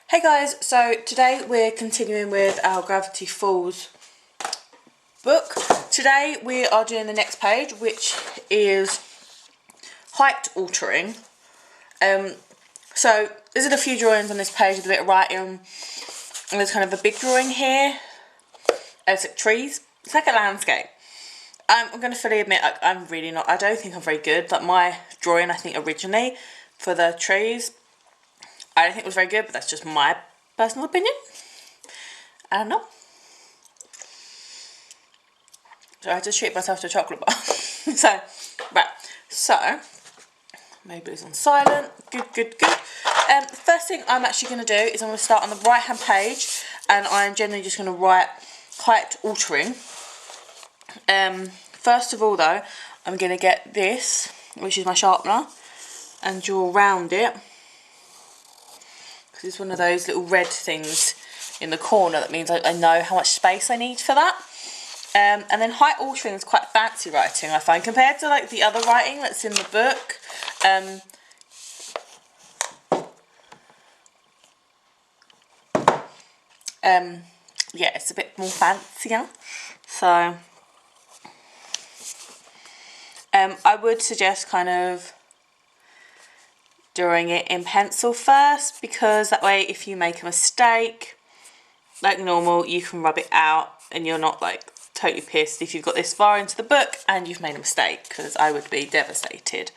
Hey guys, so today we're continuing with our Gravity Falls book. Today we are doing the next page, which is height altering. So there's a few drawings on this page with a bit of writing, and there's kind of a big drawing here. It's like trees. It's like a landscape. I'm going to fully admit I'm really not, I don't think I'm very good. Like my drawing, I think originally for the trees, I don't think it was very good, but that's just my personal opinion. I don't know. So I had to treat myself to a chocolate bar. So, maybe it's on silent. Good. First thing I'm actually going to do is I'm going to start on the right hand page, and I'm generally just going to write height altering. First of all though, I'm going to get this, which is my sharpener, and draw around it. Because it's one of those little red things in the corner. That means I know how much space I need for that. And then height altering is quite fancy writing, I find, compared to like the other writing that's in the book. Yeah, it's a bit more fancier. So I would suggest kind of drawing it in pencil first, because that way if you make a mistake like normal, you can rub it out and you're not like totally pissed if you've got this far into the book and you've made a mistake, because I would be devastated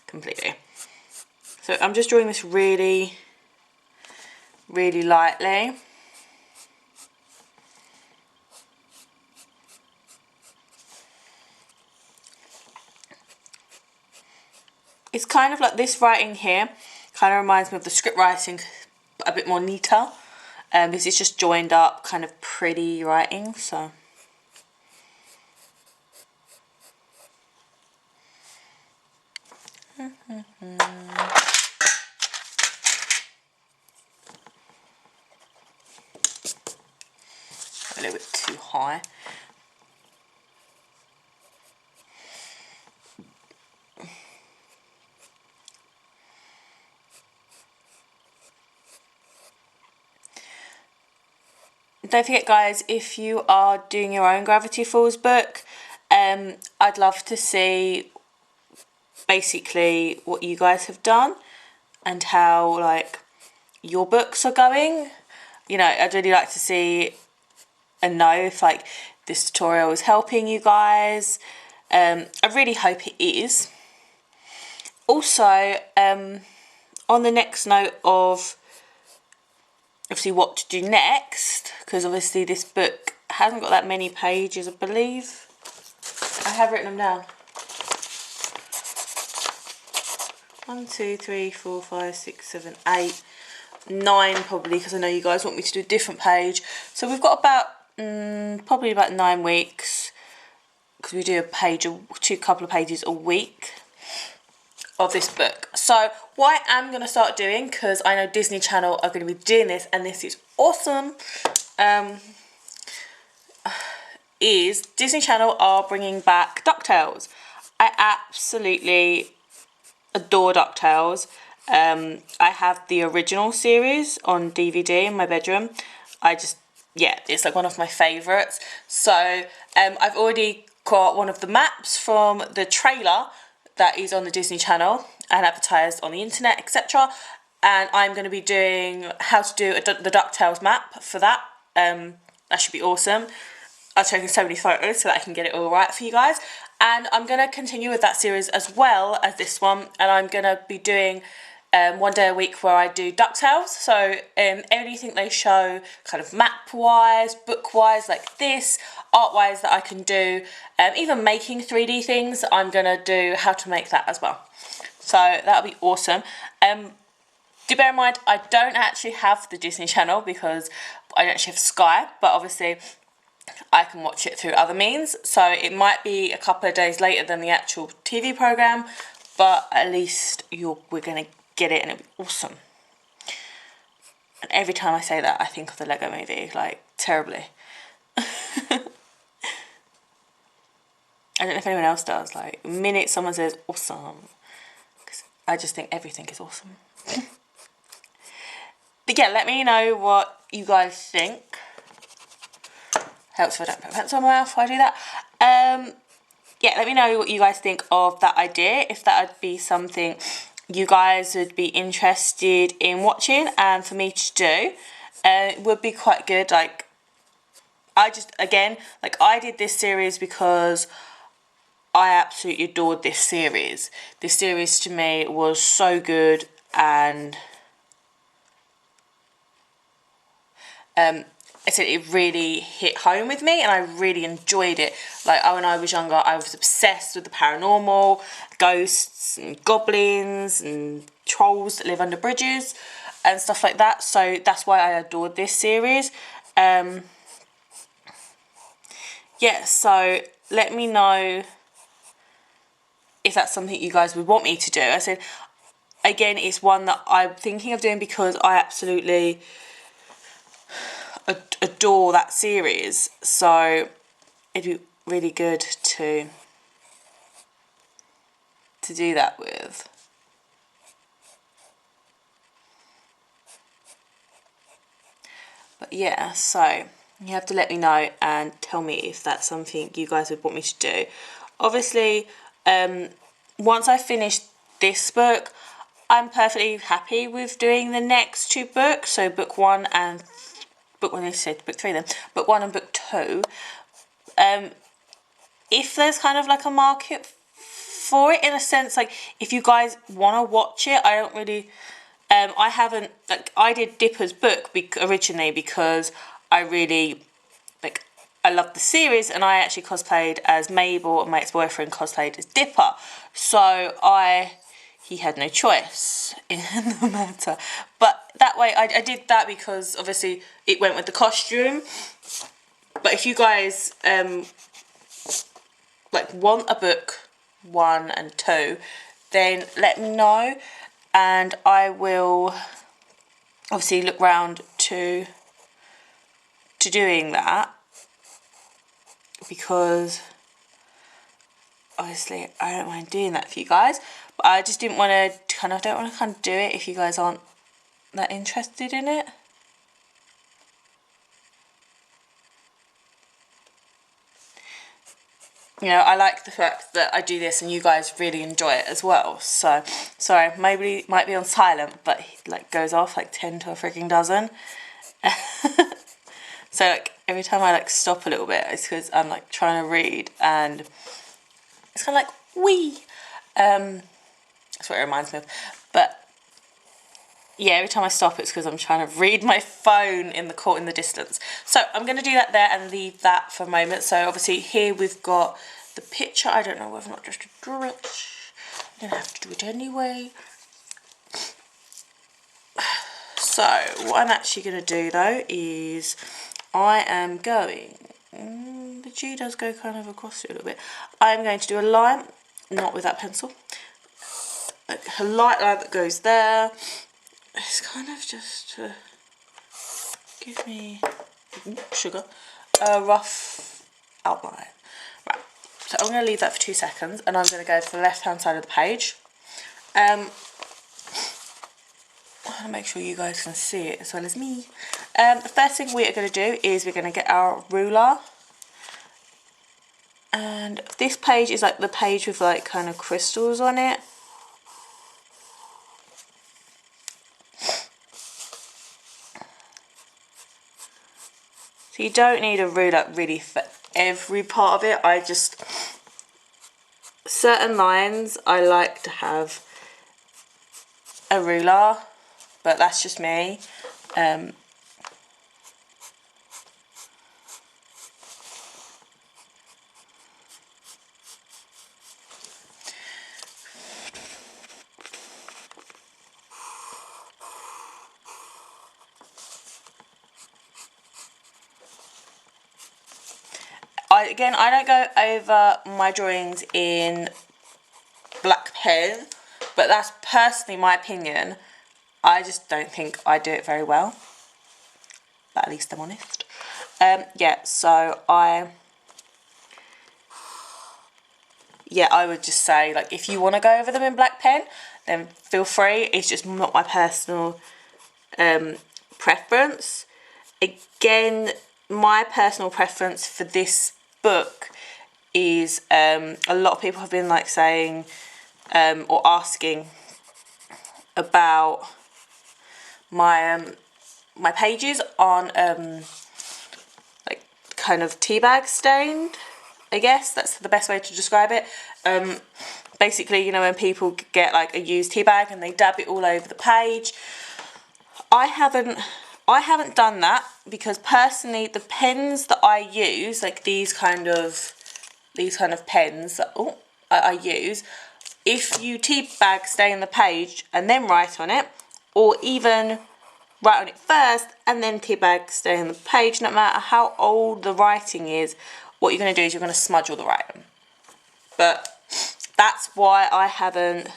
completely. So I'm just drawing this really lightly. It's kind of like this writing here kind of reminds me of the script writing, but a bit more neater. Because it's just joined up, kind of pretty writing, so. A little bit too high. Don't forget guys, if you are doing your own Gravity Falls book, I'd love to see basically what you guys have done and how like your books are going. You know, I'd really like to see and know if like this tutorial is helping you guys. I really hope it is. Also, on the next note of obviously what to do next, because obviously this book hasn't got that many pages, I believe. I have written them down. 1, 2, 3, 4, 5, 6, 7, 8, 9 probably, because I know you guys want me to do a different page. So we've got about probably about 9 weeks, because we do a page, couple of pages a week of this book. So what I am going to start doing, because I know Disney Channel are going to be doing this and this is awesome, is Disney Channel are bringing back DuckTales. I absolutely adore DuckTales. I have the original series on DVD in my bedroom. Yeah, it's like one of my favourites. So I've already got one of the maps from the trailer that is on the Disney Channel and advertised on the internet, etc. And I'm going to be doing how to do the DuckTales map for that. That should be awesome. I've taken so many photos so that I can get it all right for you guys. And I'm going to continue with that series as well as this one. And I'm going to be doing one day a week where I do DuckTales. So anything they show kind of map-wise, book-wise, like this, art-wise that I can do, even making 3D things, I'm going to do how to make that as well. So that'll be awesome. Do bear in mind, I don't actually have the Disney Channel because I don't actually have Sky, but obviously I can watch it through other means. So it might be a couple of days later than the actual TV programme, but at least we're going to get it and it'll be awesome. And every time I say that, I think of the Lego movie, like, terribly. I don't know if anyone else does, like, the minute someone says awesome, because I just think everything is awesome. yeah, let me know what you guys think. Helps if I don't put a pencil in my mouth while I do that. Yeah, let me know what you guys think of that idea, if that would be something you guys would be interested in watching and for me to do. It would be quite good. Like, I did this series because I absolutely adored this series. This series to me was so good, and I said it really hit home with me, and I really enjoyed it. Like, when I was younger, I was obsessed with the paranormal, ghosts and goblins and trolls that live under bridges and stuff like that. So that's why I adored this series. Yeah, so let me know if that's something you guys would want me to do. I said, again, it's one that I'm thinking of doing because I absolutely adore that series, so it'd be really good to do that with. But yeah, so you have to let me know and tell me if that's something you guys would want me to do. Obviously, once I finish this book, I'm perfectly happy with doing the next two books, so book one and book one, I said book three then, book one and book two. If there's kind of like a market for it, in a sense, like if you guys want to watch it, I don't really, I haven't, like, I did Dipper's book originally because I really, like, I loved the series, and I actually cosplayed as Mabel, and my ex-boyfriend cosplayed as Dipper, so he had no choice in the matter. But that way, I did that because obviously it went with the costume. But if you guys like want a book 1 and 2, then let me know, and I will obviously look round to doing that, because obviously I don't mind doing that for you guys, but I just didn't want to kind of do it if you guys aren't that interested in it. You know, I like the fact that I do this and you guys really enjoy it as well. So, sorry, maybe it might be on silent, but he like goes off like 10 to a freaking dozen. So like every time I like stop a little bit, it's because I'm like trying to read, and it's kind of like wee. That's what it reminds me of. But yeah, every time I stop, it's because I'm trying to read my phone in the distance. So I'm going to do that there and leave that for a moment. So obviously here we've got the picture. I don't know whether or not just to draw it. I'm going to have to do it anyway. So what I'm actually going to do though is I am going, the G does go kind of across it a little bit. I'm going to do a line, not with that pencil, a light line that goes there. It's kind of just to give me sugar, a rough outline. Right, so I'm going to leave that for 2 seconds, and I'm going to go to the left hand side of the page. I want to make sure you guys can see it as well as me. The first thing we are going to do is we're going to get our ruler, and this page is like the page with like kind of crystals on it. So you don't need a ruler really for every part of it. I just, certain lines I like to have a ruler, but that's just me. Again, I don't go over my drawings in black pen, but that's personally my opinion. I just don't think I do it very well, but at least I'm honest. Yeah, so I would just say, like, if you want to go over them in black pen, then feel free. It's just not my personal preference. Again, my personal preference for this book is a lot of people have been like saying or asking about my my pages on like kind of teabag stained. I guess that's the best way to describe it. Basically, you know, when people get like a used tea bag and they dab it all over the page. I haven't done that because personally the pens that I use, like these kind of pens that I use, if you tea bag stain the page and then write on it, or even write on it first and then tea bag stain the page, no matter how old the writing is, what you're going to do is you're going to smudge all the writing. But that's why I haven't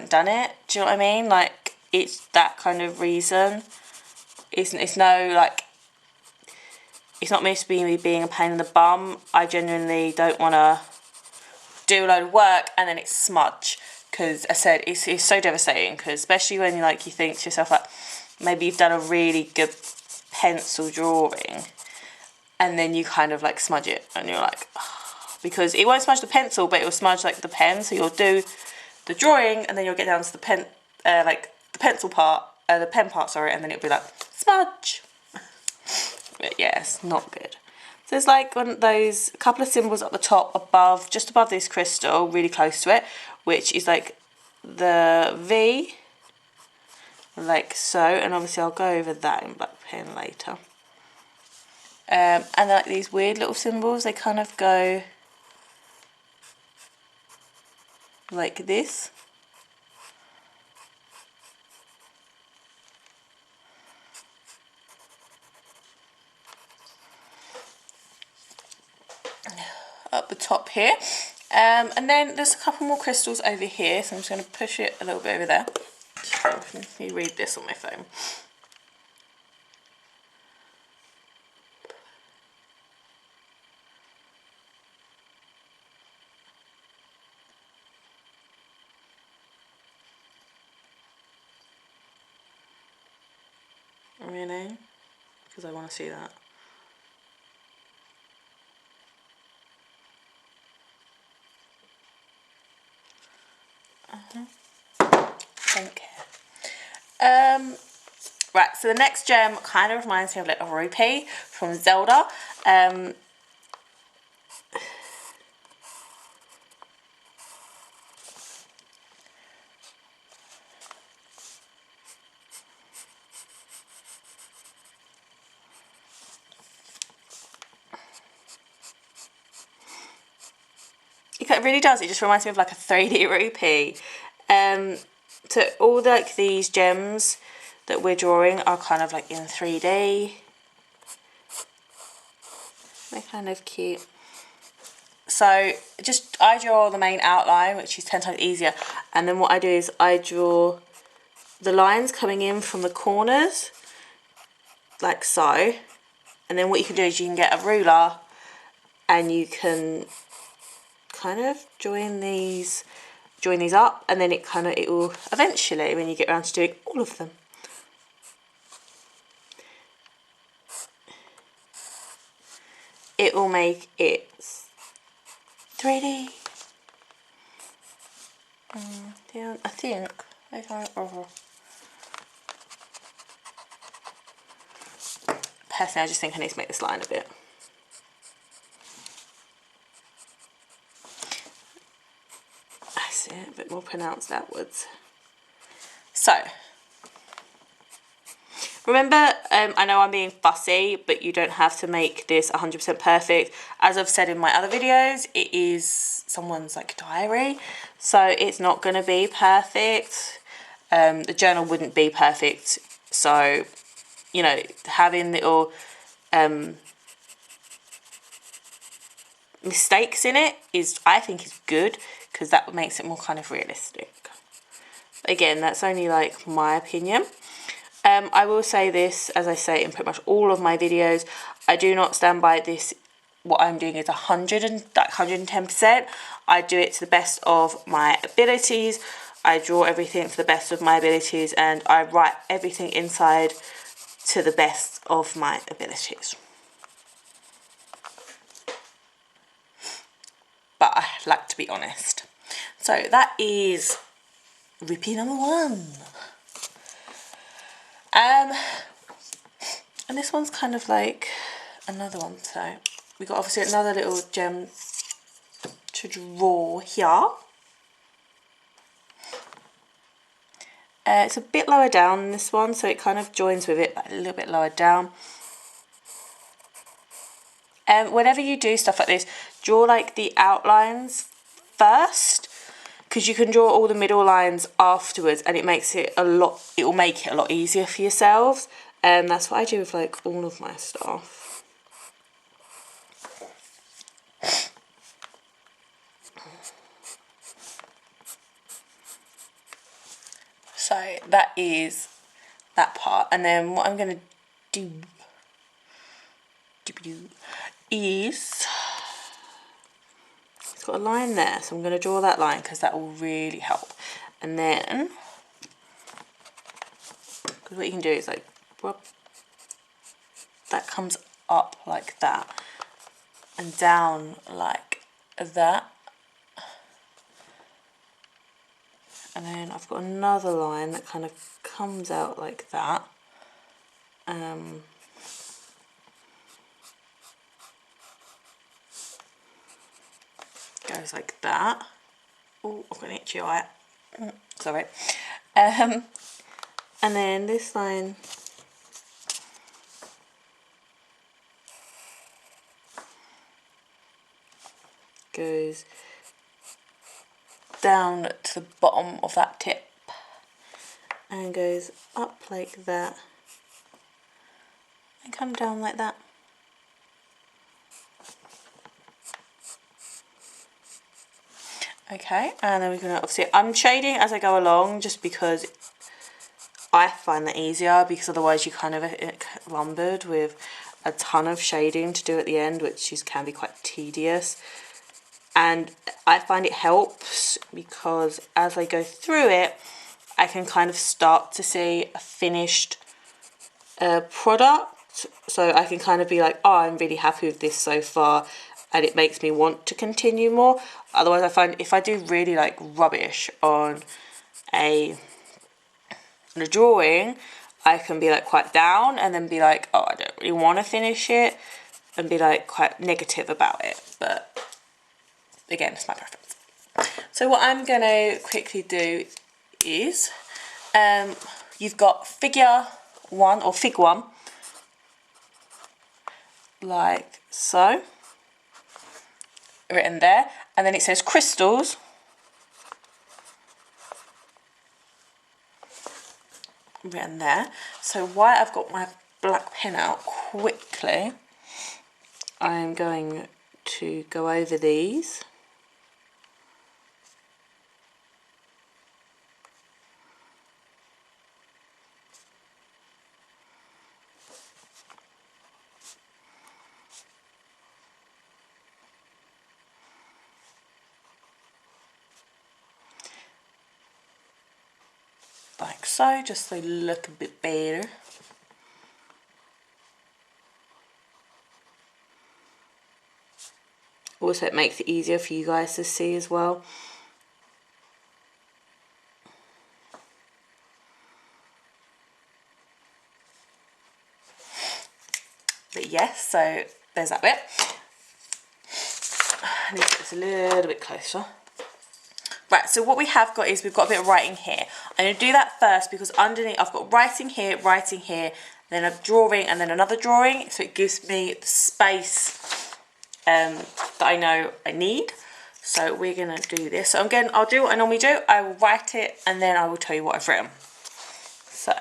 done it. Do you know what I mean? Like, it's that kind of reason. It's no, like, it's not meant to be me being a pain in the bum. I genuinely don't want to do a load of work and then it's smudge. Because I said, it's so devastating. Because especially when like you think to yourself, like, maybe you've done a really good pencil drawing and then you kind of like smudge it and you're like, oh, because it won't smudge the pencil, but it will smudge like the pen. So you'll do the drawing and then you'll get down to the pen, like the pencil part, the pen part, sorry, and then it'll be like smudge. But yeah, it's not good. So there's like one of those, a couple of symbols at the top above, just above this crystal, really close to it, which is like the V, like so, and obviously I'll go over that in black pen later. And like these weird little symbols, they kind of go like this. Up the top here. And then there's a couple more crystals over here, so I'm just going to push it a little bit over there. Let me read this on my phone. Really? Because I want to see that. Don't care. Right, so the next gem kind of reminds me of like a rupee from Zelda. It really does. It just reminds me of like a 3D rupee. So all like these gems that we're drawing are kind of like in 3D. They're kind of cute. So just I draw the main outline, which is 10 times easier, and then what I do is I draw the lines coming in from the corners like so, and then what you can do is you can get a ruler and you can kind of join these up, and then it will eventually, when you get around to doing all of them, it will make it 3D. Yeah, I think. Personally, I just think I need to make this line a bit. I see it a bit more pronounced outwards. So, remember, I know I'm being fussy, but you don't have to make this 100% perfect. As I've said in my other videos, it is someone's like diary, so it's not going to be perfect. The journal wouldn't be perfect, so, you know, having little mistakes in it I think is good, because that makes it more kind of realistic. But again, that's only like my opinion. I will say this, as I say in pretty much all of my videos, I do not stand by this. What I'm doing is 110%. I do it to the best of my abilities. I draw everything to the best of my abilities, and I write everything inside to the best of my abilities. But I like to be honest. So that is repeat number 1. And this one's kind of like another one. So we got obviously another little gem to draw here. It's a bit lower down than this one, so it kind of joins with it, but a little bit lower down. Whenever you do stuff like this, draw like the outlines first, because you can draw all the middle lines afterwards, and it makes it a lot. It will make it a lot easier for yourselves. That's what I do with like all of my stuff. So that is that part, and then what I'm going to do is, it's got a line there, so I'm going to draw that line because that will really help. And then, because what you can do is like rub, that comes up like that and down like that. And then I've got another line that kind of comes out like that. Goes like that. Oh, I've got an itchy eye. Sorry. And then this line goes down to the bottom of that tip and goes up like that and come down like that. Okay, and then we're going to obviously, I'm shading as I go along just because I find that easier, because otherwise you kind of get lumbered with a ton of shading to do at the end, which can be quite tedious. And I find it helps because as I go through it, I can kind of start to see a finished product. So I can kind of be like, oh, I'm really happy with this so far, and it makes me want to continue more. Otherwise, I find if I do really like rubbish on a drawing, I can be like quite down and then be like, oh, I don't really want to finish it, and be like quite negative about it. But again, it's my preference. So what I'm going to quickly do is, you've got figure 1 or fig 1, like so, written there, and then it says crystals, written there. So while I've got my black pen out quickly, I'm going to go over these. Like so, just so they look a bit better. Also, it makes it easier for you guys to see as well. But yes, so there's that bit. I need to get this a little bit closer. Right, so what we have got is we've got a bit of writing here. I'm going to do that first because underneath I've got writing here, then a drawing, and then another drawing. So it gives me the space that I know I need. So we're going to do this. So again, I'll do what I normally do. I will write it and then I will tell you what I've written. So.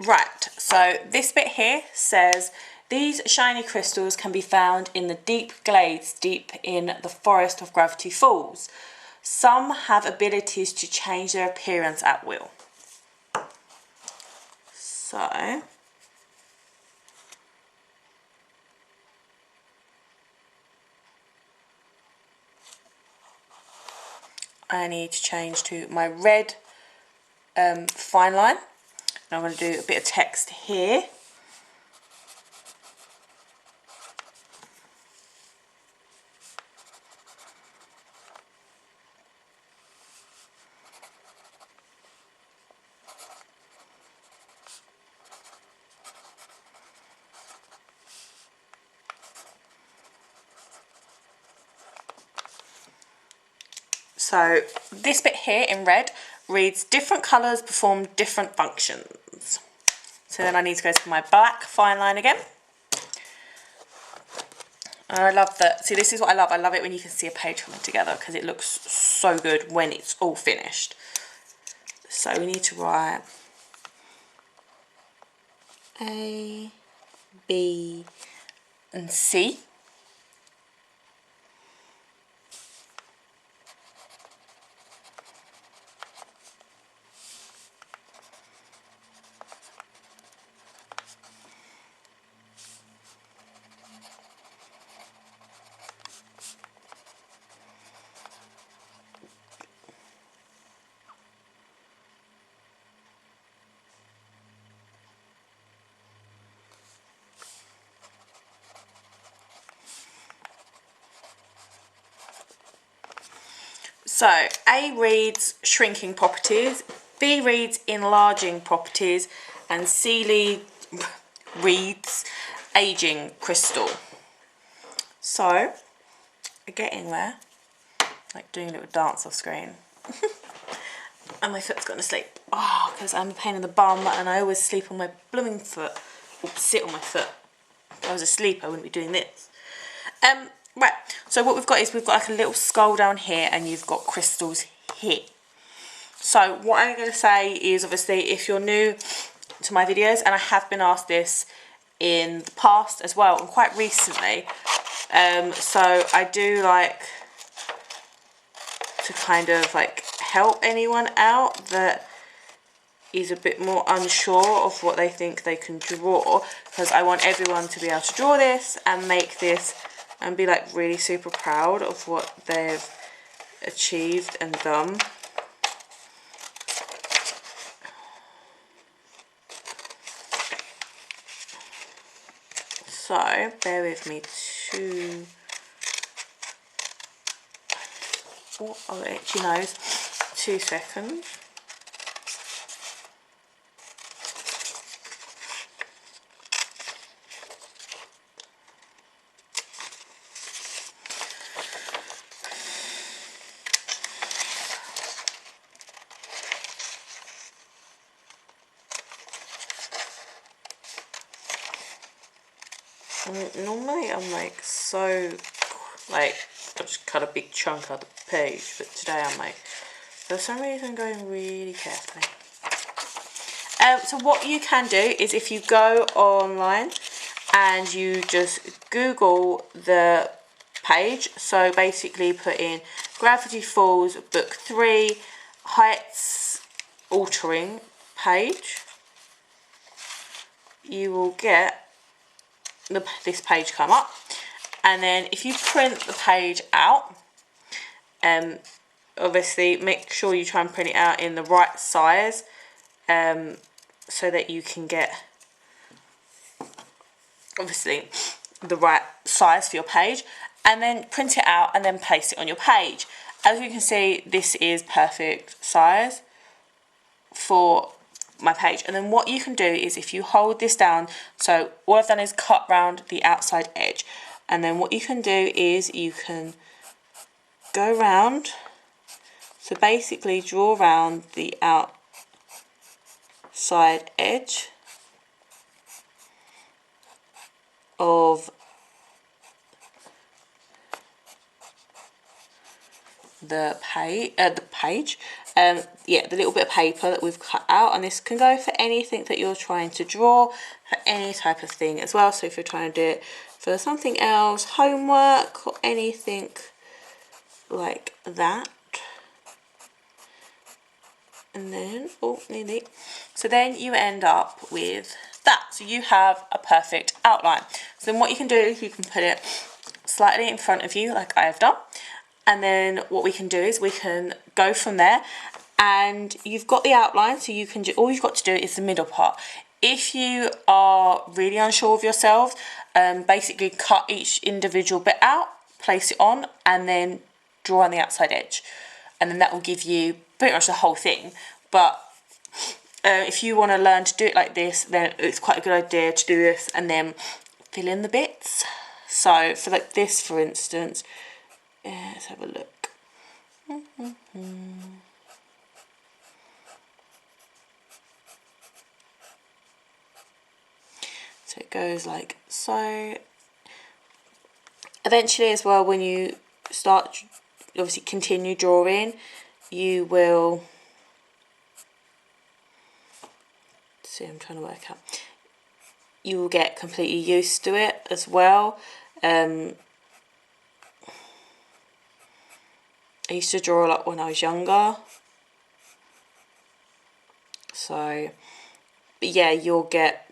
Right, so this bit here says, these shiny crystals can be found in the deep glades deep in the forest of Gravity Falls. Some have abilities to change their appearance at will. So, I need to change to my red fine line. And I'm going to do a bit of text here. So this bit here in red reads, different colours perform different functions. So then I need to go to my black fine line again. And I love that. See, this is what I love. I love it when you can see a page coming together because it looks so good when it's all finished. So we need to write A, B, and C. So A reads shrinking properties, B reads enlarging properties, and C reads aging crystal. So I get in there, like doing a little dance off screen, and my foot's gone to sleep. Oh, because I'm a pain in the bum and I always sleep on my blooming foot, or sit on my foot. If I was asleep I wouldn't be doing this. Right, so what we've got is we've got like a little skull down here and you've got crystals here. So what I'm going to say is, obviously, if you're new to my videos, and I have been asked this in the past as well and quite recently, so I do like to kind of like help anyone out that is a bit more unsure of what they think they can draw, because I want everyone to be able to draw this and make this and be like really super proud of what they've achieved and done. So bear with me two. Oh, it actually knows. 2 seconds. Normally I'm like so, like, I just cut a big chunk out of the page, but today I'm like, for some reason, going really carefully. So what you can do is, if you go online and you just Google the page, so basically put in Gravity Falls Book 3 Heights Altering page, you will get this page come up, and then if you print the page out, obviously make sure you try and print it out in the right size, so that you can get obviously the right size for your page, and then print it out and then paste it on your page. As you can see, this is perfect size for my page. And then what you can do is, if you hold this down, so all I've done is cut round the outside edge, and then what you can do is you can go round, so basically draw around the outside edge of the page, yeah, the little bit of paper that we've cut out, and this can go for anything that you're trying to draw, for any type of thing as well. So if you're trying to do it for something else, homework or anything like that. And then, oh, nearly. So then you end up with that. So you have a perfect outline. So then what you can do is you can put it slightly in front of you like I have done. And then what we can do is we can go from there, and you've got the outline, so you can all you've got to do is the middle part. If you are really unsure of yourselves, basically cut each individual bit out, place it on, and then draw on the outside edge. And then that will give you pretty much the whole thing. But if you want to learn to do it like this, then it's quite a good idea to do this and then fill in the bits. So for like this, for instance, let's have a look. So it goes like so. Eventually as well, when you start, obviously continue drawing, you will, see, I'm trying to work out, you will get completely used to it as well. I used to draw a lot when I was younger, so, but yeah, you'll get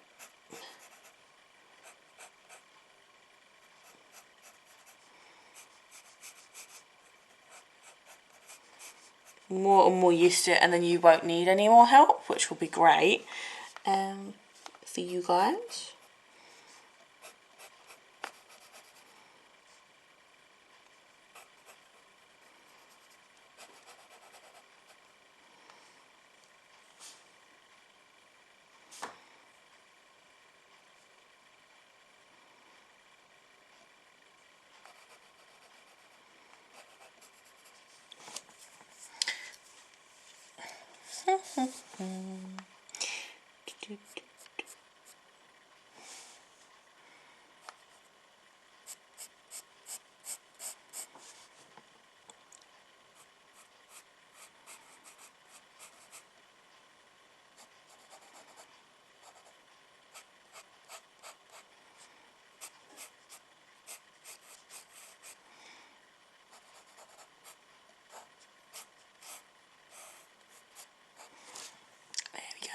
more and more used to it, and then you won't need any more help, which will be great for you guys.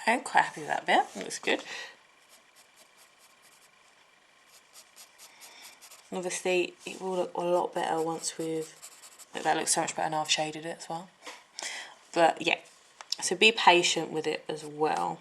I'm quite happy with that bit, looks good. Obviously it will look a lot better once we've, like, that looks so much better now I've shaded it as well. But yeah, so be patient with it as well.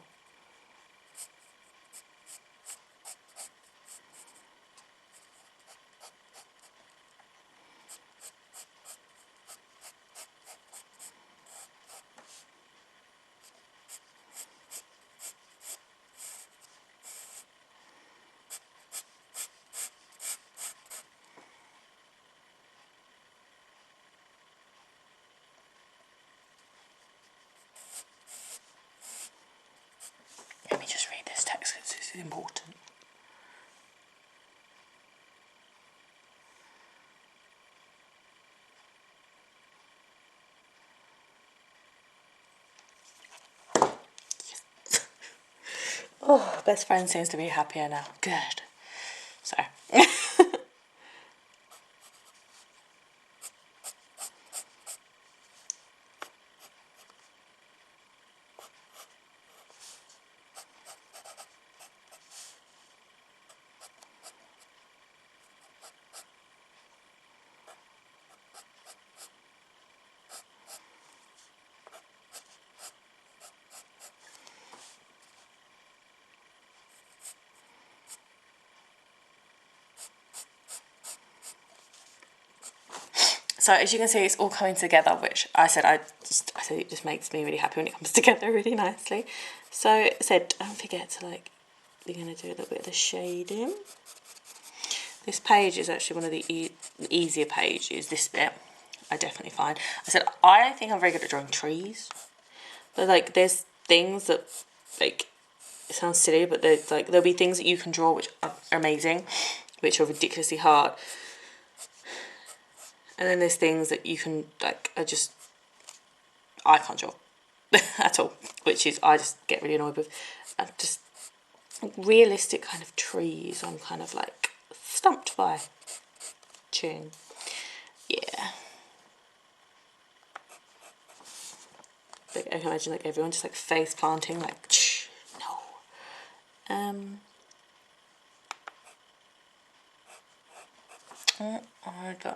Let me just read this text because this is important. Oh, best friend seems to be happier now. Good. So. So as you can see, it's all coming together, which I said it just makes me really happy when it comes together really nicely. So I said, don't forget to, like, we're going to do a little bit of the shading. This page is actually one of the easier pages, this bit, I definitely find. I said, I don't think I'm very good at drawing trees. But, like, there's things that, like, it sounds silly, but there's, like, there'll be things that you can draw which are amazing, which are ridiculously hard. And then there's things that you can, like, I can't draw at all, which is, I just get really annoyed with. Just realistic kind of trees, I'm kind of like stumped by. Tune. Yeah. Like, I can imagine like everyone just like face planting, like, no. I don't.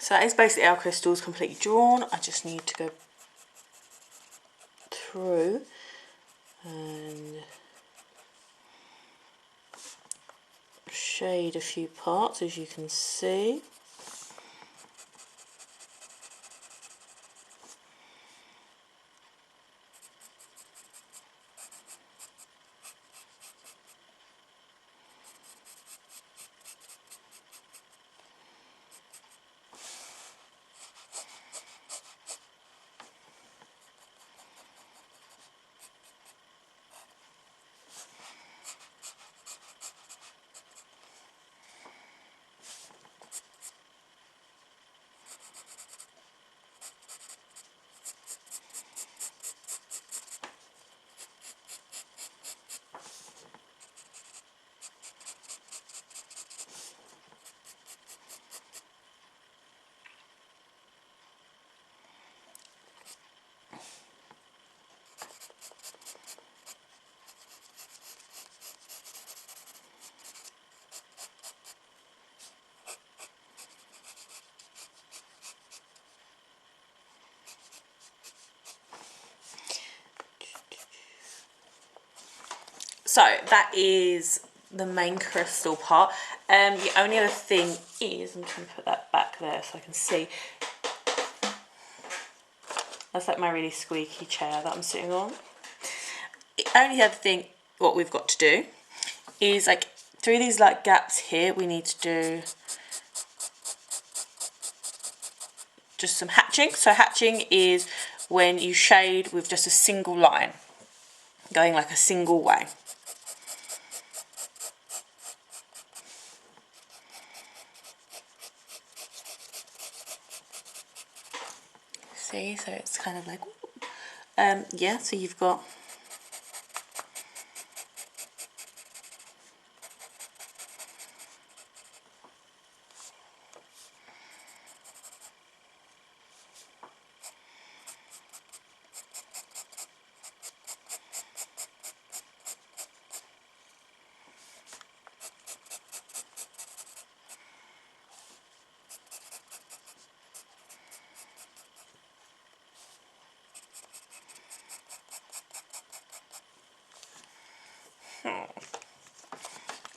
So that is basically our crystals completely drawn. I just need to go through and shade a few parts, as you can see. So that is the main crystal part. The only other thing is, I'm trying to put that back there so I can see. That's like my really squeaky chair that I'm sitting on. The only other thing, what we've got to do is like through these like gaps here, we need to do just some hatching. So hatching is when you shade with just a single line, going like a single way. See, so it's kind of like, yeah, so you've got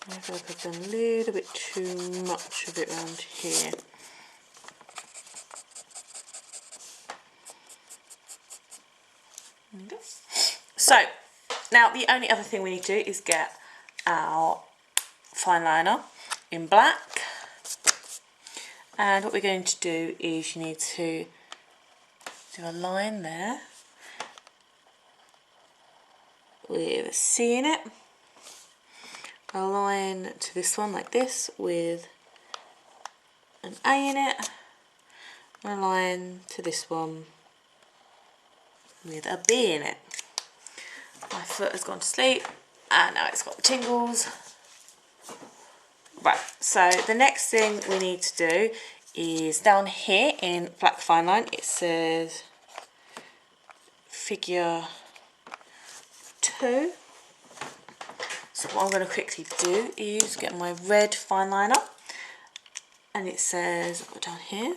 I feel like I've done a little bit too much of it around here. So now the only other thing we need to do is get our fine liner in black, and what we're going to do is you need to do a line there with a C in it, a line to this one like this with an A in it, and a line to this one with a B in it. My foot has gone to sleep and now it's got the tingles. Right, so the next thing we need to do is down here in black fine line, it says figure 2. So what I'm going to quickly do is get my red fine liner, and it says, I've got down here,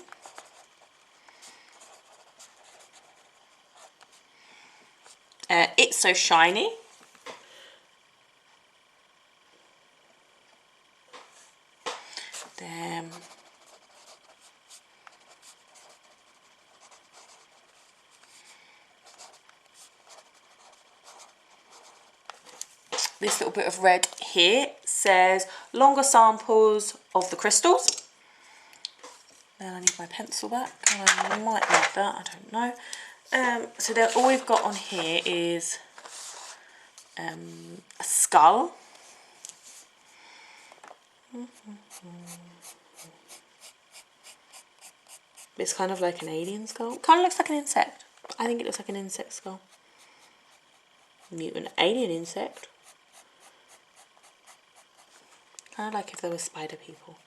it's so shiny. Then this little bit of red here says longer samples of the crystals. Then I need my pencil back, and I might need that, I don't know. So then all we've got on here is a skull. It's kind of like an alien skull. Kind of looks like an insect. I think it looks like an insect skull. Mutant alien insect. Kind of like if there were spider people.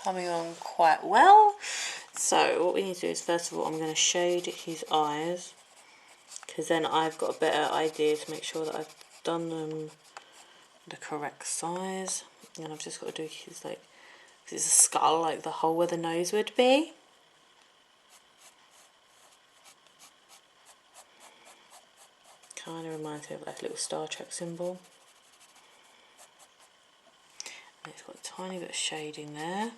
Coming on quite well. So what we need to do is, first of all, I'm going to shade his eyes, because then I've got a better idea to make sure that I've done them the correct size. And I've just got to do his, like, because it's a skull, like the hole where the nose would be. Kind of reminds me of like a little Star Trek symbol. And it's got a tiny bit of shading there.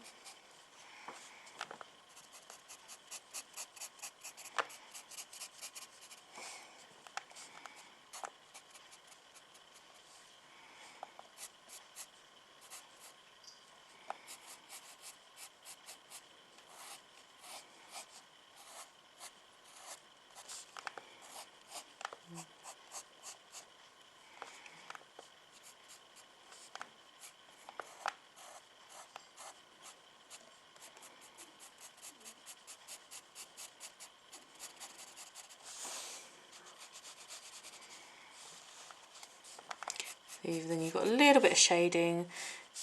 Then you've got a little bit of shading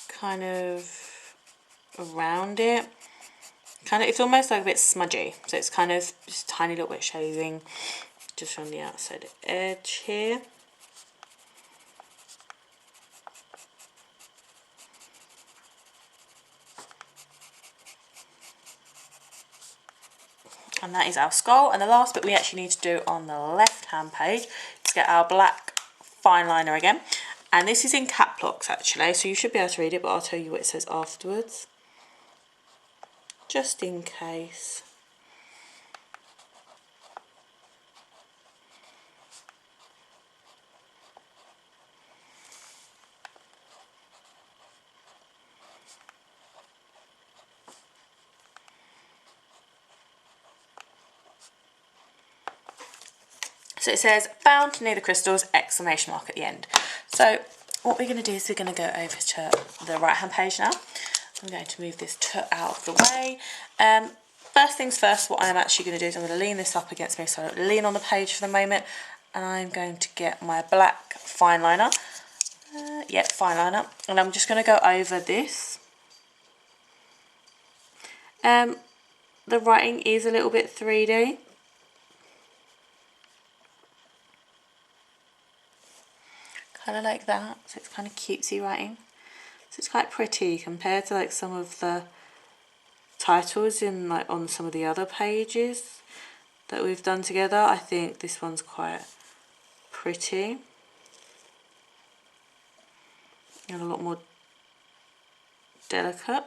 kind of around it. Kind of, it's almost like a bit smudgy. So it's kind of just a tiny little bit of shading just on the outside edge here. And that is our skull. And the last bit we actually need to do on the left hand page is get our black fine liner again. And this is in cap locks actually, so you should be able to read it, but I'll tell you what it says afterwards, just in case. So it says, found near the crystals, exclamation mark at the end. So what we're going to do is we're going to go over to the right hand page now. I'm going to move this out of the way. First things first, what I'm actually going to do is I'm going to lean this up against me so I don't lean on the page for the moment. And I'm going to get my black fine liner. Fine liner. And I'm just going to go over this. The writing is a little bit 3D. Kind of like that, so it's kind of cutesy writing. So it's quite pretty compared to like some of the titles in like on some of the other pages that we've done together. I think this one's quite pretty and a lot more delicate.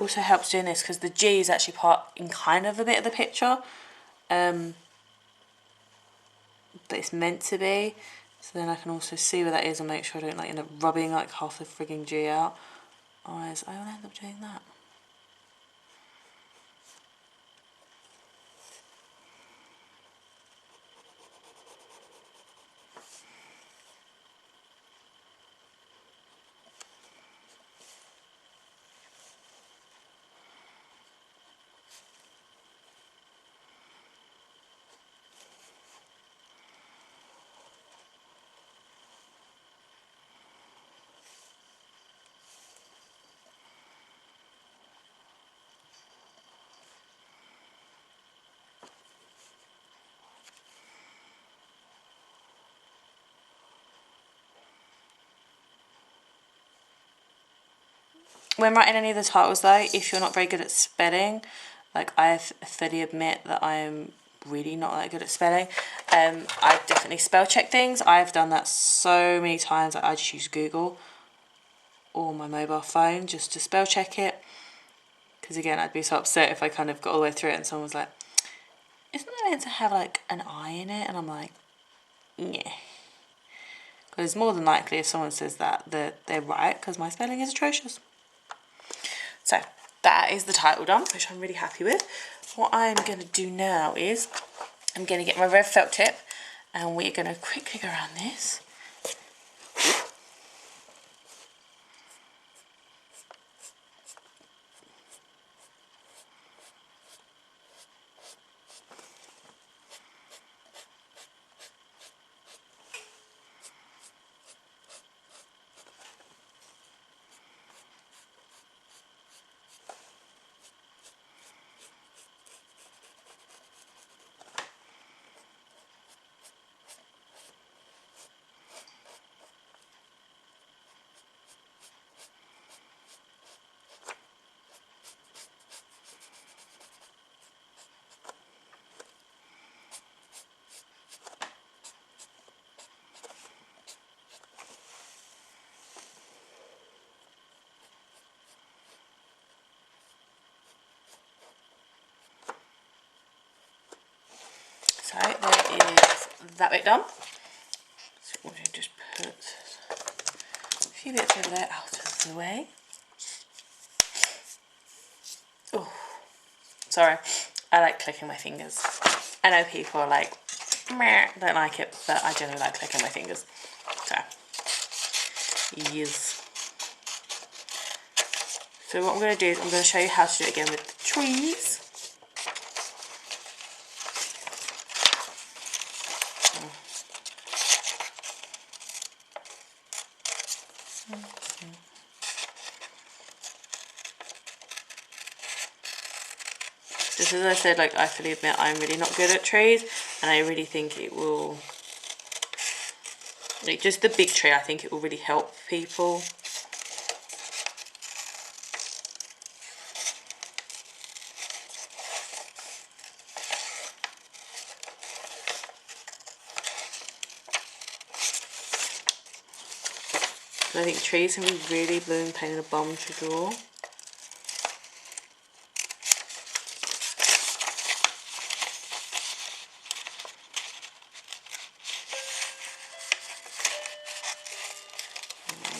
Also helps doing this because the G is actually part in kind of a bit of the picture that it's meant to be, so then I can also see where that is and make sure I don't like end up rubbing like half the frigging G out, otherwise I will end up doing that. When writing any of the titles though, if you're not very good at spelling, like I fully admit that I am really not that good at spelling, I definitely spell check things. I've done that so many times that I just use Google or my mobile phone just to spell check it. Because again, I'd be so upset if I kind of got all the way through it and someone was like, isn't it meant to have like an I in it? And I'm like, yeah. Because more than likely if someone says that, they're right, because my spelling is atrocious. So that is the title done, which I'm really happy with. What I'm going to do now is I'm going to get my red felt tip and we're going to quickly go around this. that bit done. So we're going to just put a few bits over there out of the way. Oh, sorry, I like clicking my fingers. I know people are like, meh, don't like it, but I generally like clicking my fingers. So, yes. So what I'm going to do is I'm going to show you how to do it again with the trees. Just as I said, like, I fully admit I'm really not good at trees, and I really think it will, like, just the big tree, I think it will really help people. I think trees can be really blooming pain in the bum to draw.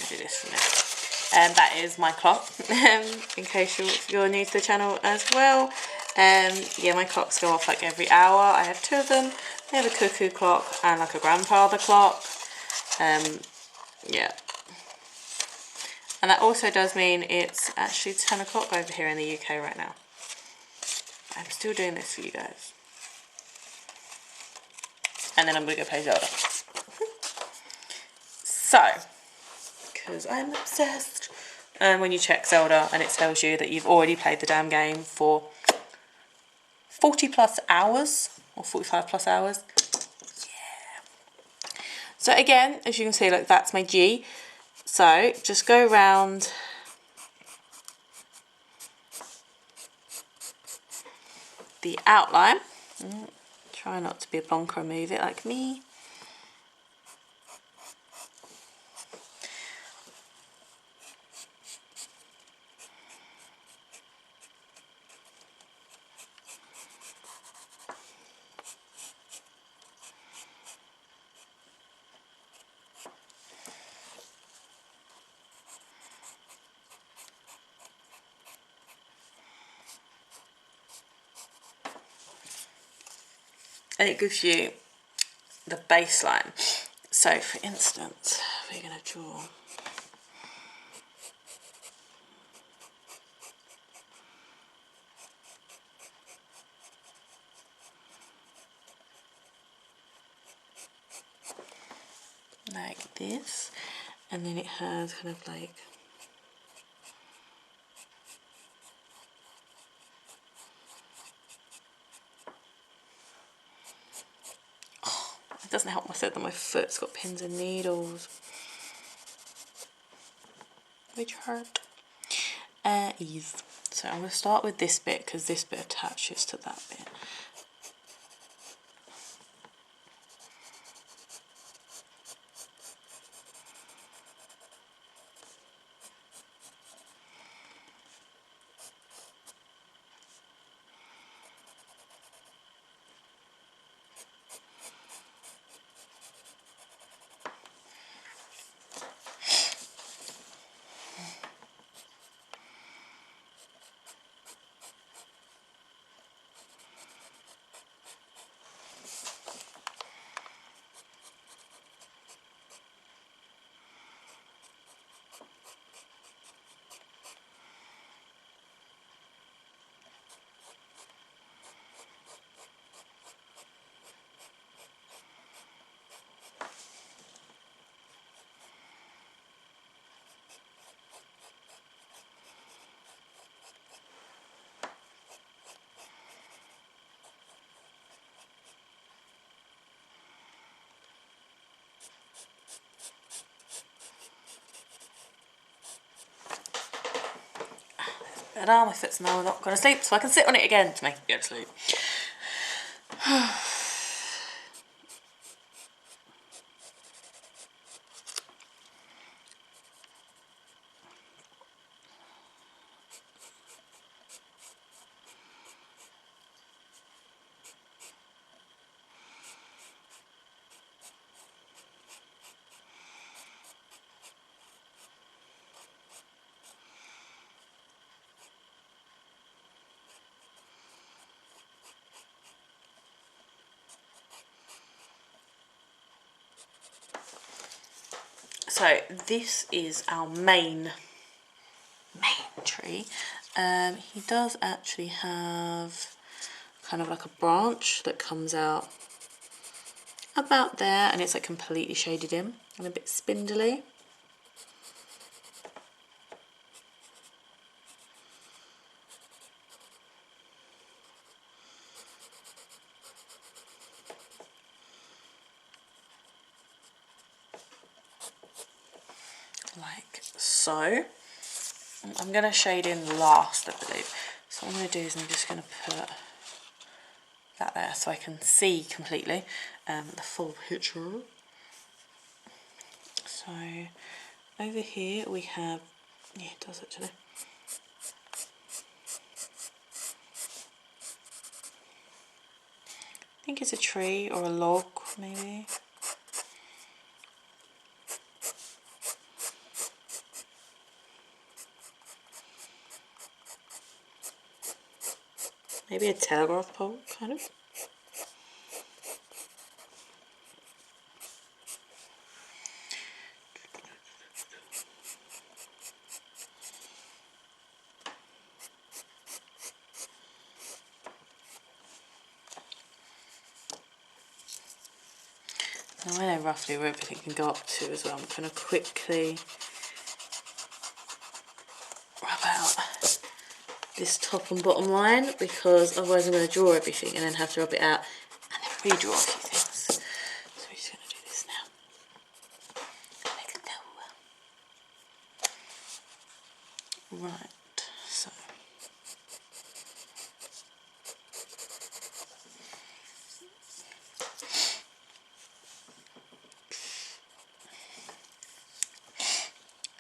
Do this for now. And that is my clock. In case you're new to the channel as well. Yeah, my clocks go off like every hour. I have two of them. I have a cuckoo clock and like a grandfather clock. Yeah. And that also does mean it's actually 10 o'clock over here in the UK right now. I'm still doing this for you guys. And then I'm going to go play Zelda. So, because I'm obsessed. And when you check Zelda and it tells you that you've already played the damn game for 40 plus hours, or 45 plus hours. Yeah. So again, as you can see, like, that's my G. So just go around the outline. Try not to be a bonker and move it like me. And it gives you the baseline. So for instance, we're going to draw like this, and then it has kind of like it doesn't help myself that my foot's got pins and needles, which hurt. Ease. So I'm going to start with this bit because this bit attaches to that bit. And now my foot's now not going to sleep, so I can sit on it again to make it go to sleep. So this is our main tree. He does actually have kind of like a branch that comes out about there, and it's like completely shaded in and a bit spindly. Like so. I'm going to shade in last, I believe. So what I'm going to do is I'm just going to put that there so I can see completely the full picture. So over here we have, yeah, it does actually. I think it's a tree or a log maybe. Maybe a telegraph pole, kind of. Now I know roughly where everything can go up to as well. I'm going to quickly rub out this top and bottom line, because otherwise I'm going to draw everything and then have to rub it out and then redraw a few things. So we're just going to do this now. Right, so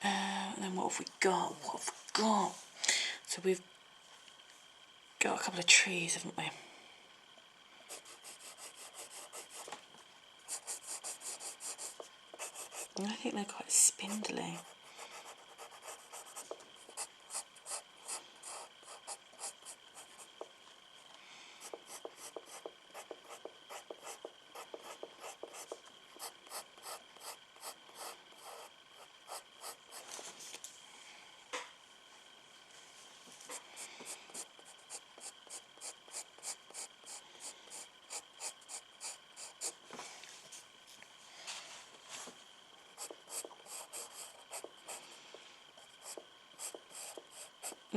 and then what have we got? So we've got a couple of trees, haven't we? And I think they're quite spindly.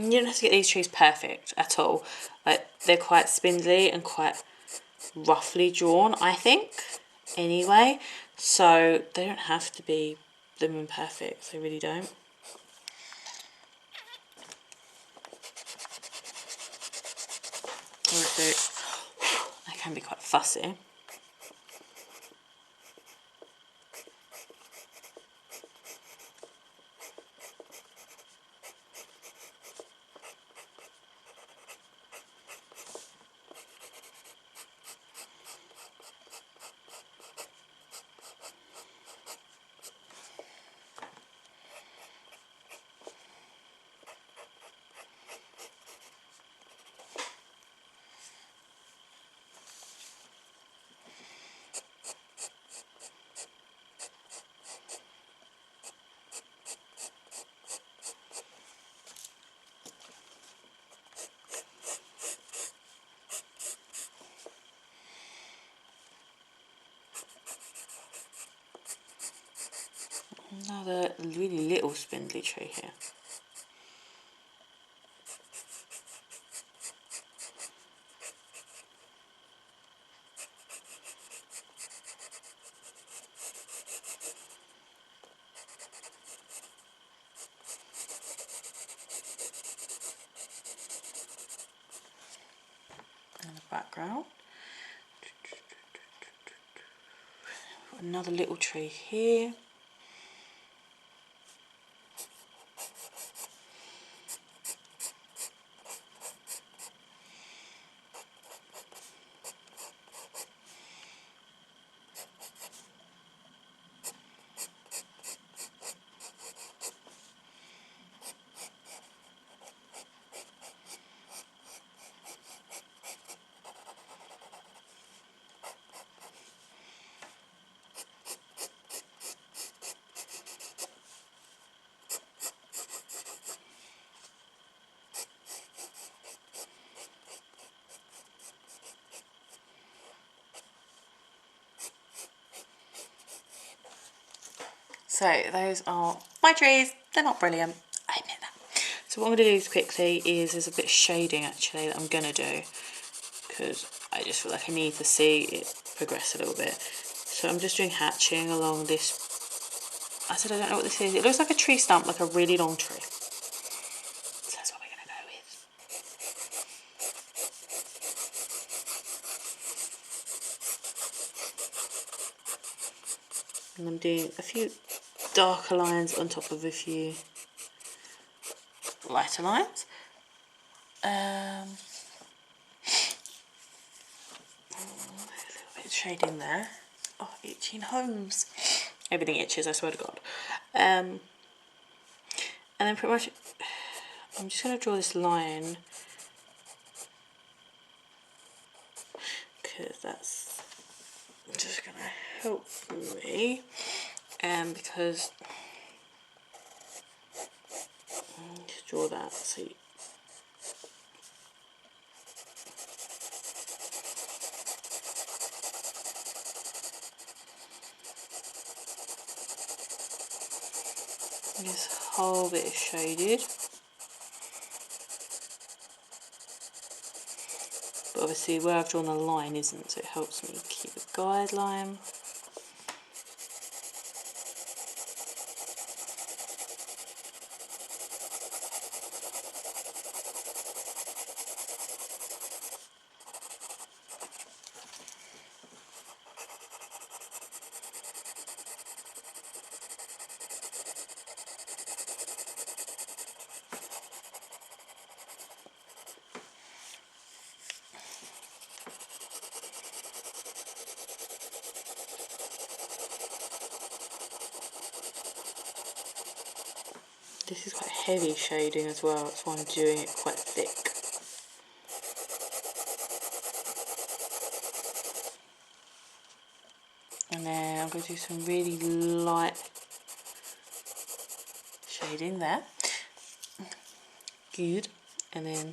You don't have to get these trees perfect at all. Like, they're quite spindly and quite roughly drawn, I think, anyway. So they don't have to be them and perfect. They really don't. I can be quite fussy. Another really little spindly tree here. In the background. Another little tree here. So those are my trees. They're not brilliant, I admit that. So what I'm going to do quickly is there's a bit of shading actually that I'm going to do, because I just feel like I need to see it progress a little bit. So I'm just doing hatching along this. I said I don't know what this is. It looks like a tree stump, like a really long tree. So that's what we're going to go with. And I'm doing a few darker lines on top of a few lighter lines. A little bit of shading there. Oh, itching homes. Everything itches, I swear to God. And then pretty much, I'm just going to draw this line, because that's just going to help me. Because just draw that. So this whole bit is shaded. But obviously where I've drawn the line isn't, so it helps me keep a guideline. This is quite heavy shading as well, that's why I'm doing it quite thick. And then I'm going to do some really light shading there. Good. And then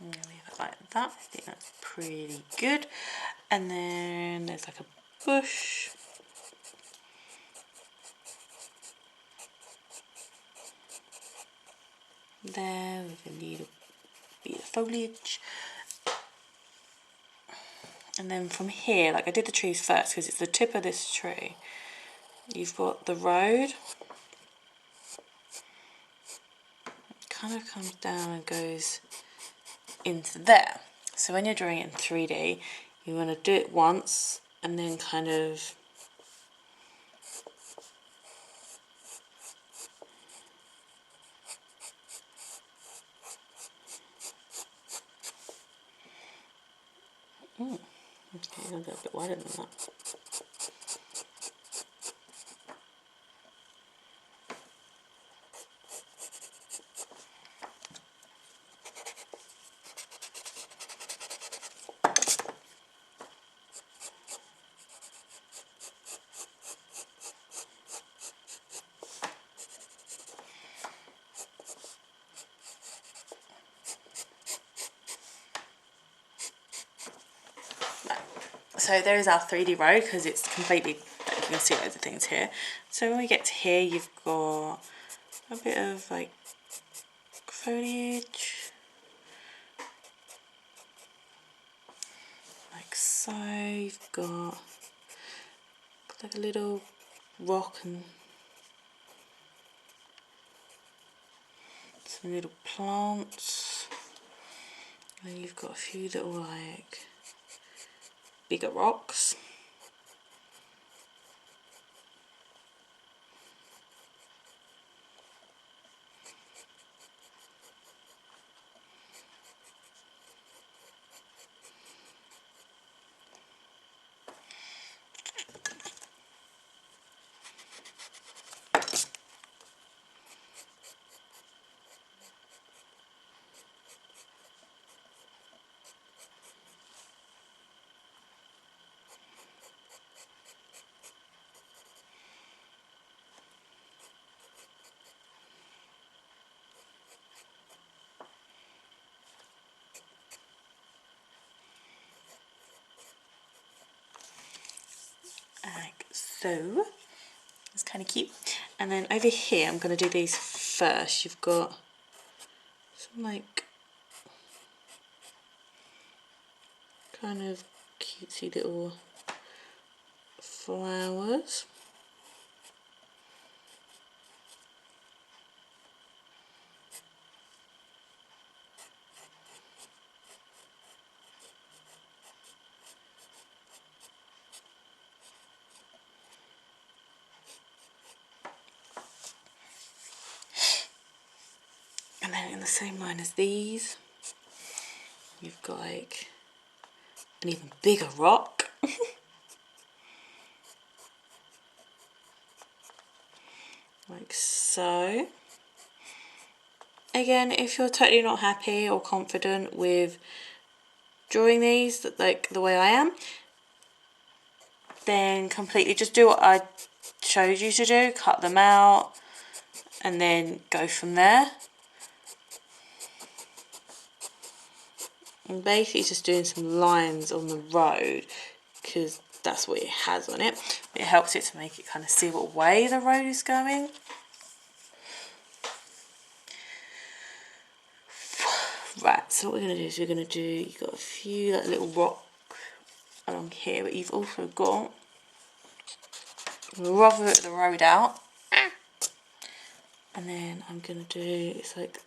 I'm going to leave it like that. I think that's pretty good. And then there's like a bush. There with a little bit of foliage. And then from here, like I did the trees first because it's the tip of this tree. You've got the road. It kind of comes down and goes into there. So when you're drawing it in 3D, you want to do it once and then kind of okay, I'll go a bit wider than that. So there is our 3D road because it's completely, like you can see loads of things here. So when we get to here, you've got a bit of like foliage, like so. You've got like a little rock and some little plants. And then you've got a few little like bigger rocks. so it's kind of cute. And then over here I'm going to do these first. You've got some like kind of cutesy little flowers. And then in the same line as these, you've got like an even bigger rock. Like so. Again, if you're totally not happy or confident with drawing these like the way I am, then completely just do what I showed you to do, cut them out and then go from there. I'm basically just doing some lines on the road because that's what it has on it. It helps it to make it kind of see what way the road is going. Right, so what we're going to do is you've got a few like little rocks along here, but you've also got rather the road out. And then I'm going to do, it's like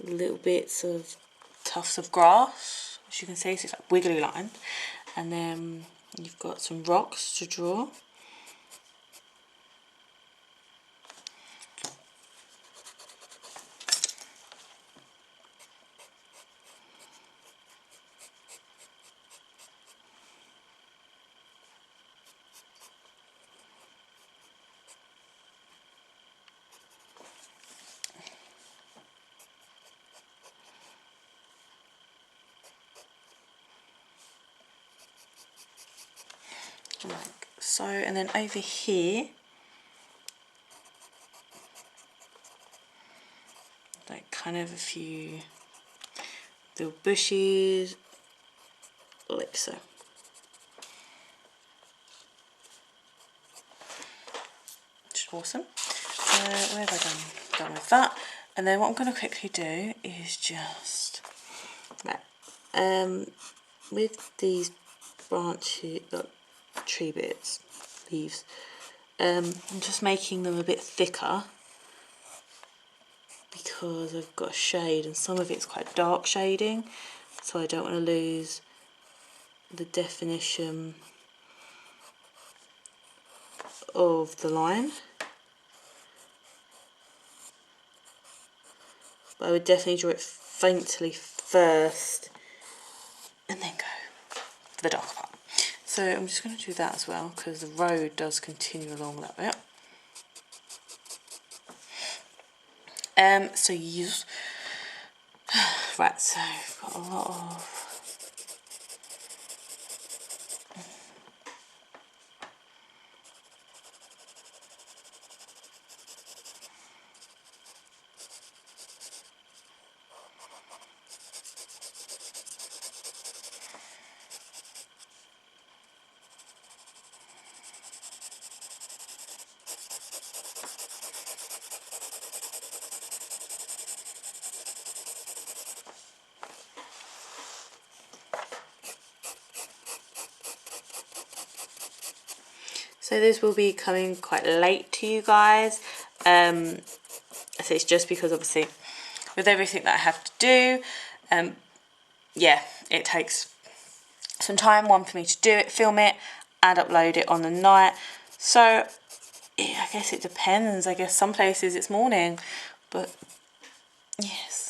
little bits of tufts of grass, as you can see, so it's like wiggly lined. And then you've got some rocks to draw. Like so, and then over here, like kind of a few little bushes, like so. Which is awesome. Where have I done with that? And then what I'm going to quickly do is just, right, with these branches, tree bits, leaves, I'm just making them a bit thicker because I've got a shade and some of it's quite dark shading, so I don't want to lose the definition of the line. But I would definitely draw it faintly first and then go for the dark part. So I'm just going to do that as well because the road does continue along that bit. So use right, so I've got a lot of so this will be coming quite late to you guys. So it's just because obviously with everything that I have to do, yeah, it takes some time, one for me to do it, film it and upload it on the night. So yeah, I guess it depends. I guess some places it's morning, but yes.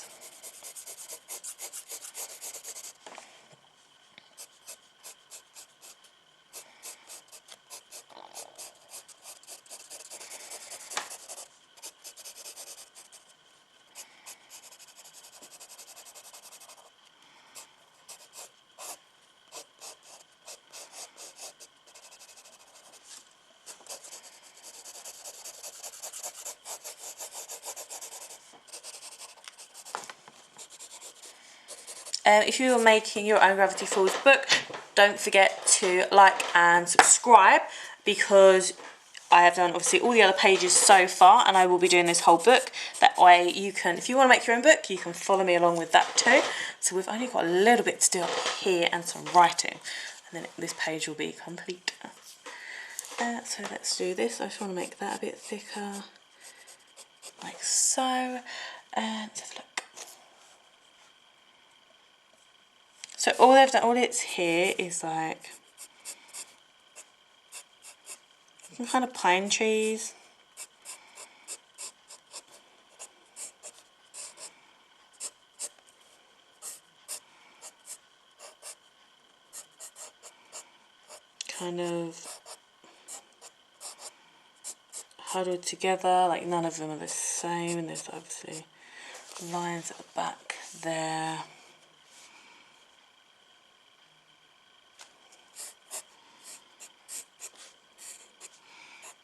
If you are making your own Gravity Falls book, don't forget to like and subscribe because I have done obviously all the other pages so far, and I will be doing this whole book. That way you can, if you want to make your own book, you can follow me along with that too. So we've only got a little bit to do up here and some writing, and then this page will be complete. So let's do this. I just want to make that a bit thicker, like so. And let's have a look. So all I've done, all it's here is like some kind of pine trees. Kind of huddled together, like none of them are the same, and there's obviously lines at the back there.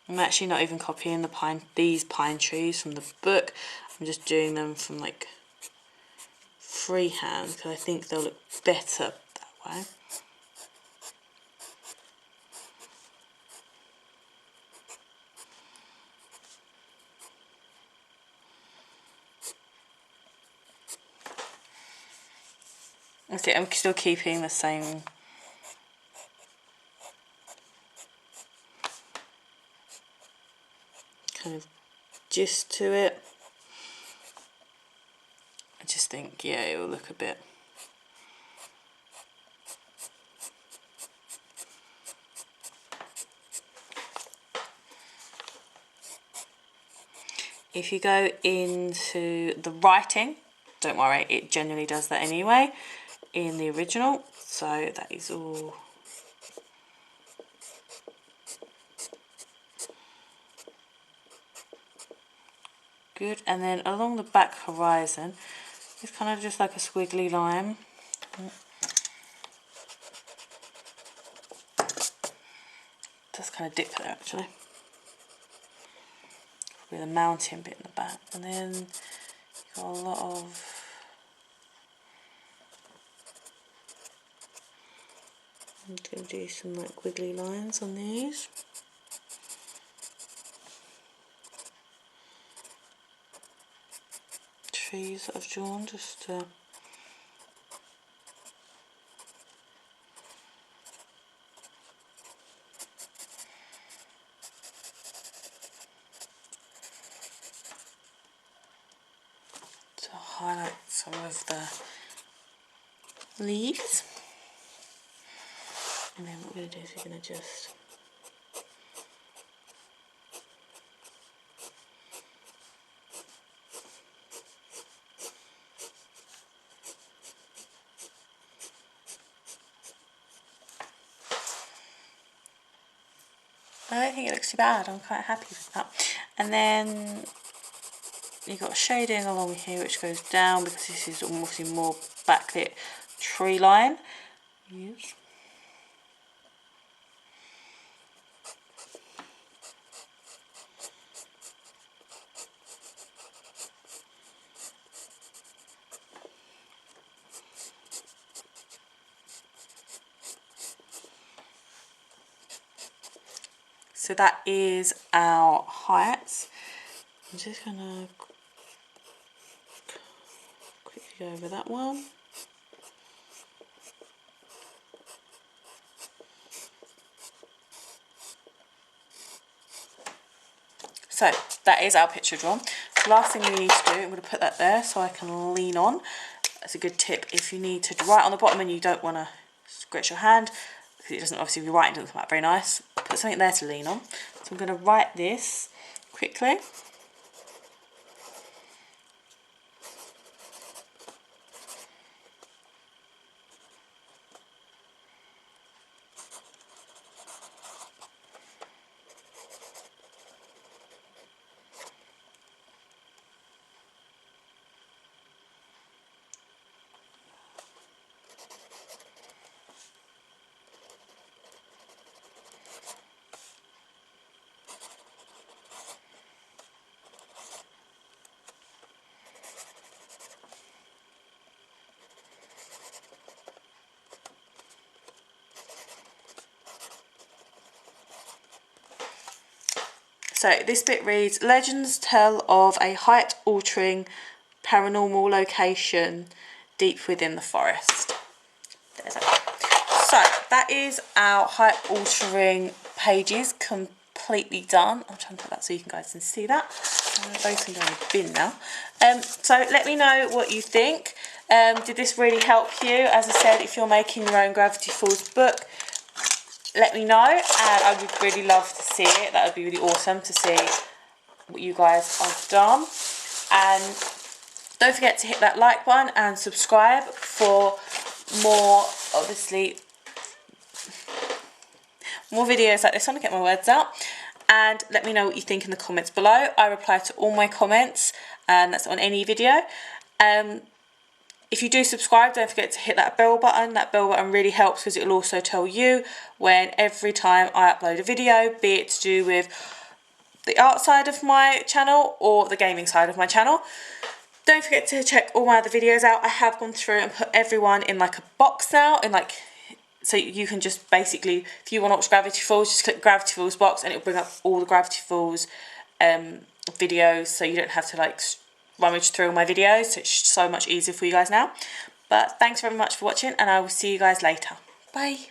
I'm actually not even copying these pine trees from the book. I'm just doing them from like freehand because I think they'll look better that way. That's it. I'm still keeping the same kind of gist to it. I just think, yeah, it will look a bit. If you go into the writing, don't worry, it generally does that anyway in the original. So that is all. Good. And then along the back horizon, it's kind of just like a squiggly line. Just kind of dip there actually. With a mountain bit in the back. And then you've got a lot of I'm going to do some like wiggly lines on these. Trees that I've drawn just to highlight some of the leaves. And then what we're going to do is we're going to just I don't think it looks too bad. I'm quite happy with that. And then you've got shading along here which goes down because this is almost more backlit tree line. Yes. So that is our heights. I'm just going to quickly go over that one. So that is our picture drawn. The last thing we need to do, I'm going to put that there so I can lean on. That's a good tip if you need to write on the bottom and you don't want to scratch your hand, because it doesn't, obviously, if you're writing, it doesn't come out very nice. Put something there to lean on. So I'm going to write this quickly. So this bit reads, legends tell of a height-altering paranormal location deep within the forest. There's that. So that is our height-altering pages completely done. I'm trying to put that so you guys can see that. Those can go in the bin now. So let me know what you think. Did this really help you? As I said, if you're making your own Gravity Falls book, let me know, and I would really love to see it. That would be really awesome to see what you guys have done. And don't forget to hit that like button and subscribe for more, obviously, more videos like this one to get my words out. And let me know what you think in the comments below. I reply to all my comments, and that's on any video. If you do subscribe, don't forget to hit that bell button. That bell button really helps because it will also tell you when every time I upload a video, be it to do with the art side of my channel or the gaming side of my channel. Don't forget to check all my other videos out. I have gone through and put everyone in like a box now, and like, so you can just basically, if you want to watch Gravity Falls, just click Gravity Falls box and it'll bring up all the Gravity Falls videos, so you don't have to like rummage through all my videos. So it's so much easier for you guys now. But thanks very much for watching, and I will see you guys later. Bye.